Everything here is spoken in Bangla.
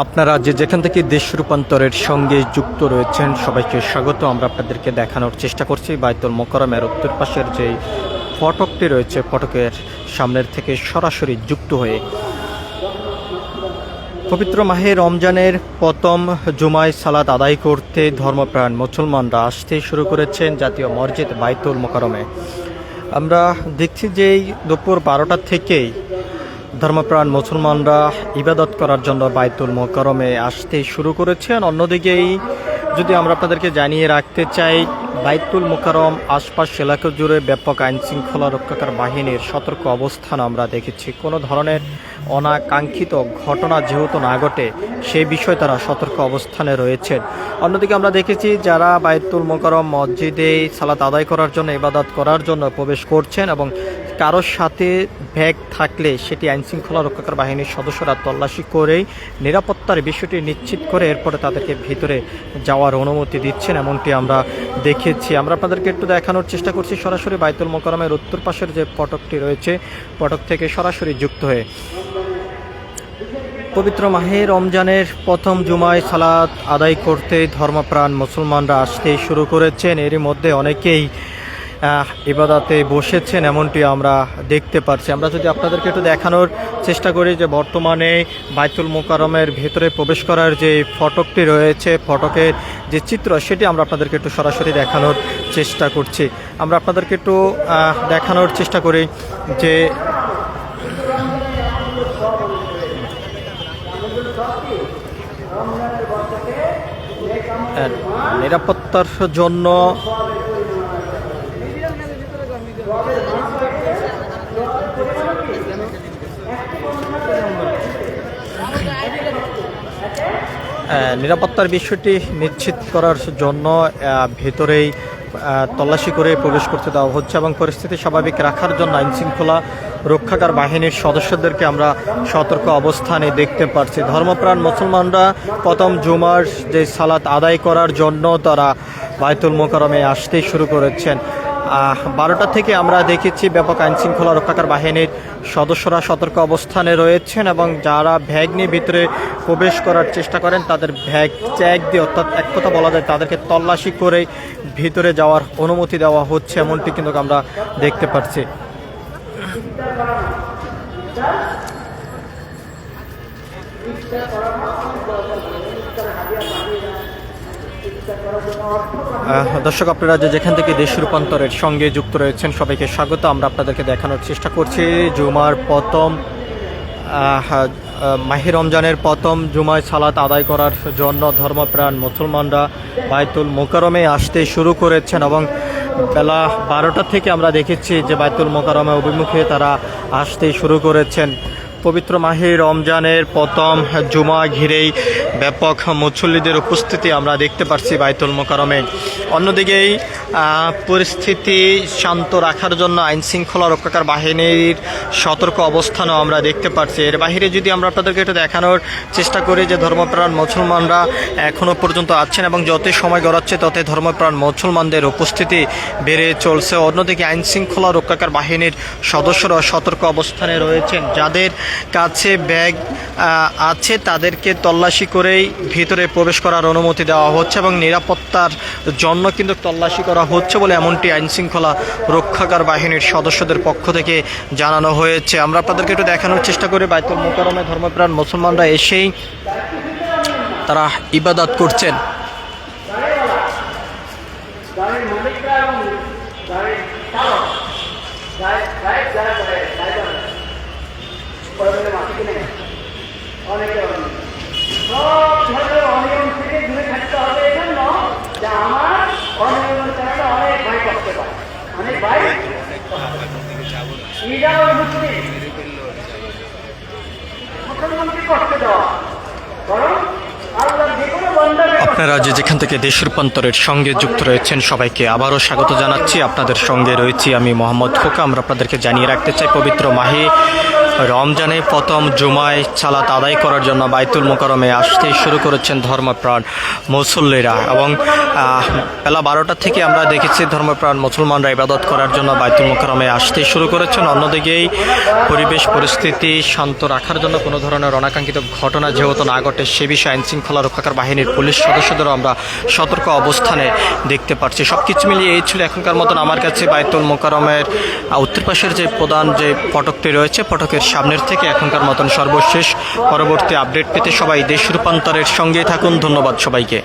আপনারা যেখান থেকে দেশ রূপান্তরের সঙ্গে যুক্ত রয়েছেন সবাইকে স্বাগত। আমরা আপনাদেরকে দেখানোর চেষ্টা করছি বাইতুল মোকাররমের উত্তর পাশের যে ফটকটি রয়েছে, ফটকের সামনের থেকে সরাসরি যুক্ত হয়ে পবিত্র মাহে রমজানের প্রথম জুমায় সালাত আদায় করতে ধর্মপ্রাণ মুসলমানরা আসতে শুরু করেছেন জাতীয় মসজিদ বাইতুল মোকাররমে। আমরা দেখছি যে দুপুর 12টা থেকেই ধর্মপ্রাণ মুসলমানরা ইবাদত করার জন্য বাইতুল মোকাররমে আসতে শুরু করেছেন। অন্যদিকেই যদি আমরা আপনাদেরকে জানিয়ে রাখতে চাই, বাইতুল মোকাররম আশপাশ এলাকা জুড়ে ব্যাপক আইন শৃঙ্খলা রক্ষাকার বাহিনীর সতর্ক অবস্থান আমরা দেখেছি। কোনো ধরনের অনাকাঙ্ক্ষিত ঘটনা যেহেতু না ঘটে সেই বিষয়ে তারা সতর্ক অবস্থানে রয়েছেন। অন্যদিকে আমরা দেখেছি যারা বাইতুল মোকাররম মসজিদে সালাত আদায় করার জন্য ইবাদত করার জন্য প্রবেশ করছেন এবং কারোর সাথে ব্যাগ থাকলে সেটি আইনশৃঙ্খলা রক্ষাকার বাহিনীর সদস্যরা তল্লাশি করেই নিরাপত্তার বিষয়টি নিশ্চিত করে এরপরে তাদেরকে ভিতরে যাওয়ার অনুমতি দিচ্ছেন, এমনটি আমরা দেখেছি। আমরা আপনাদেরকে একটু দেখানোর চেষ্টা করছি সরাসরি বাইতুল মোকাররমের উত্তর পাশের যে ফটকটি রয়েছে, ফটক থেকে সরাসরি যুক্ত হয়ে পবিত্র মাহে রমজানের প্রথম জুমায় সালাত আদায় করতে ধর্মপ্রাণ মুসলমানরা আসতে শুরু করেছেন। এরই মধ্যে অনেকেই ইবাদতে বসেছেন, এমনটি আমরা দেখতে পাচ্ছি। আমরা যদি আপনাদেরকে একটু দেখানোর চেষ্টা করি যে বর্তমানে বাইতুল মোকাররমের ভেতরে প্রবেশ করার যে ফটকটি রয়েছে, ফটকের যে চিত্র সেটি আমরা আপনাদেরকে একটু সরাসরি দেখানোর চেষ্টা করছি। আমরা আপনাদেরকে একটু দেখানোর চেষ্টা করি যে নিরাপত্তার জন্য নিরাপত্তার বিষয়টি নিশ্চিত করার জন্য ভেতরেই তল্লাশি করে প্রবেশ করতে দেওয়া হচ্ছে এবং পরিস্থিতি স্বাভাবিক রাখার জন্য আইনশৃঙ্খলা রক্ষাকার বাহিনীর সদস্যদেরকে আমরা সতর্ক অবস্থানে দেখতে পাচ্ছি। ধর্মপ্রাণ মুসলমানরা প্রথম জুমার যে সালাত আদায় করার জন্য তারা বাইতুল মোকাররমে আসতেই শুরু করেছেন। 12টা থেকে আমরা দেখেছি ব্যাপক আইনশৃঙ্খলা রক্ষাকার বাহিনীর সদস্যরা সতর্ক অবস্থানে রয়েছেন এবং যারা ভ্যাগ নিয়ে ভিতরে প্রবেশ করার চেষ্টা করেন তাদের ভ্যাগ চেক দিয়ে, অর্থাৎ এক কথা বলা যায় তাদেরকে তল্লাশি করে ভিতরে যাওয়ার অনুমতি দেওয়া হচ্ছে, এমনটি কিন্তু আমরা দেখতে পাচ্ছি। দর্শক, আপনারা যেখান থেকে দেশ রূপান্তরের সঙ্গে যুক্ত রয়েছেন সবাইকে স্বাগত। আমরা আপনাদেরকে দেখানোর চেষ্টা করছি জুমার প্রথম মাহে রমজানের প্রথম জুমায় সালাত আদায় করার জন্য ধর্মপ্রাণ মুসলমানরা বাইতুল মোকাররমে আসতে শুরু করেছেন এবং বেলা 12টা থেকে আমরা দেখেছি যে বাইতুল মোকাররমে অভিমুখে তারা আসতে শুরু করেছেন। পবিত্র মাহে রমজানের প্রথম জুমা ঘিরেই ব্যাপক মুসল্লিদের উপস্থিতি আমরা দেখতে পাচ্ছি বাইতুল মোকাররমে। অন্যদিকেই পরিস্থিতি শান্ত রাখার জন্য আইনশৃঙ্খলা রক্ষাকার বাহিনীর সতর্ক অবস্থানও আমরা দেখতে পাচ্ছি। এর বাহিরে যদি আমরা আপনাদেরকে একটু দেখানোর চেষ্টা করি যে ধর্মপ্রাণ মুসলমানরা এখনও পর্যন্ত আছেন এবং যতই সময় গড়াচ্ছে ততই ধর্মপ্রাণ মুসলমানদের উপস্থিতি বেড়ে চলছে। অন্যদিকে আইনশৃঙ্খলা রক্ষাকার বাহিনীর সদস্যরা সতর্ক অবস্থানে রয়েছেন। যাদের কাছে ব্যাগ আছে তাদেরকে তল্লাশি করেই ভিতরে প্রবেশ করার অনুমতি দেওয়া হচ্ছে এবং নিরাপত্তার জন্য কিন্তু তল্লাশি করা হচ্ছে বলে এমনটি আইনশৃঙ্খলা রক্ষাকার বাহিনীর সদস্যদের পক্ষ থেকে জানানো হয়েছে। আমরা আপনাদেরকে একটু দেখানোর চেষ্টা করি বাইতুল মোকাররমে ধর্মপ্রাণ মুসলমানরা এসেই তারা ইবাদত করছেন। আপনারা যেখান থেকে দেশ রূপান্তরের সঙ্গে যুক্ত রয়েছেন সবাইকে আবারও স্বাগত জানাচ্ছি। আপনাদের সঙ্গে রয়েছি আমি মোহাম্মদ খোকা। আমরা আপনাদেরকে জানিয়ে রাখতে চাই পবিত্র মাহে রমজানে প্রথম জুমায় সালাত আদায় করার জন্য বাইতুল মোকাররমে আসতে শুরু করেছেন ধর্মপ্রাণ মুসল্লিরা এবং বেলা 12টা থেকে আমরা দেখেছি ধর্মপ্রাণ মুসলমানরা ইবাদত করার জন্য বাইতুল মোকাররমে আসতে শুরু করেছেন। অন্যদিকেই পরিবেশ পরিস্থিতি শান্ত রাখার জন্য কোনো ধরনের অনাকাঙ্ক্ষিত ঘটনা যেহেতু না ঘটে সে বিষয়ে আইনশৃঙ্খলা রক্ষাকার বাহিনীর পুলিশ সদস্যদেরও আমরা সতর্ক অবস্থানে দেখতে পাচ্ছি। সব কিছু মিলিয়ে এই ছিল এখনকার মতন আমার কাছে বাইতুল মোকাররমের উত্তর পাশের যে প্রধান যে ফটকটি রয়েছে ফটকের সামনের থেকে এখনকার মতন সর্বশেষ। পরবর্তী আপডেট পেতে সবাই দেশ রূপান্তরের সঙ্গেই থাকুন। ধন্যবাদ সবাইকে।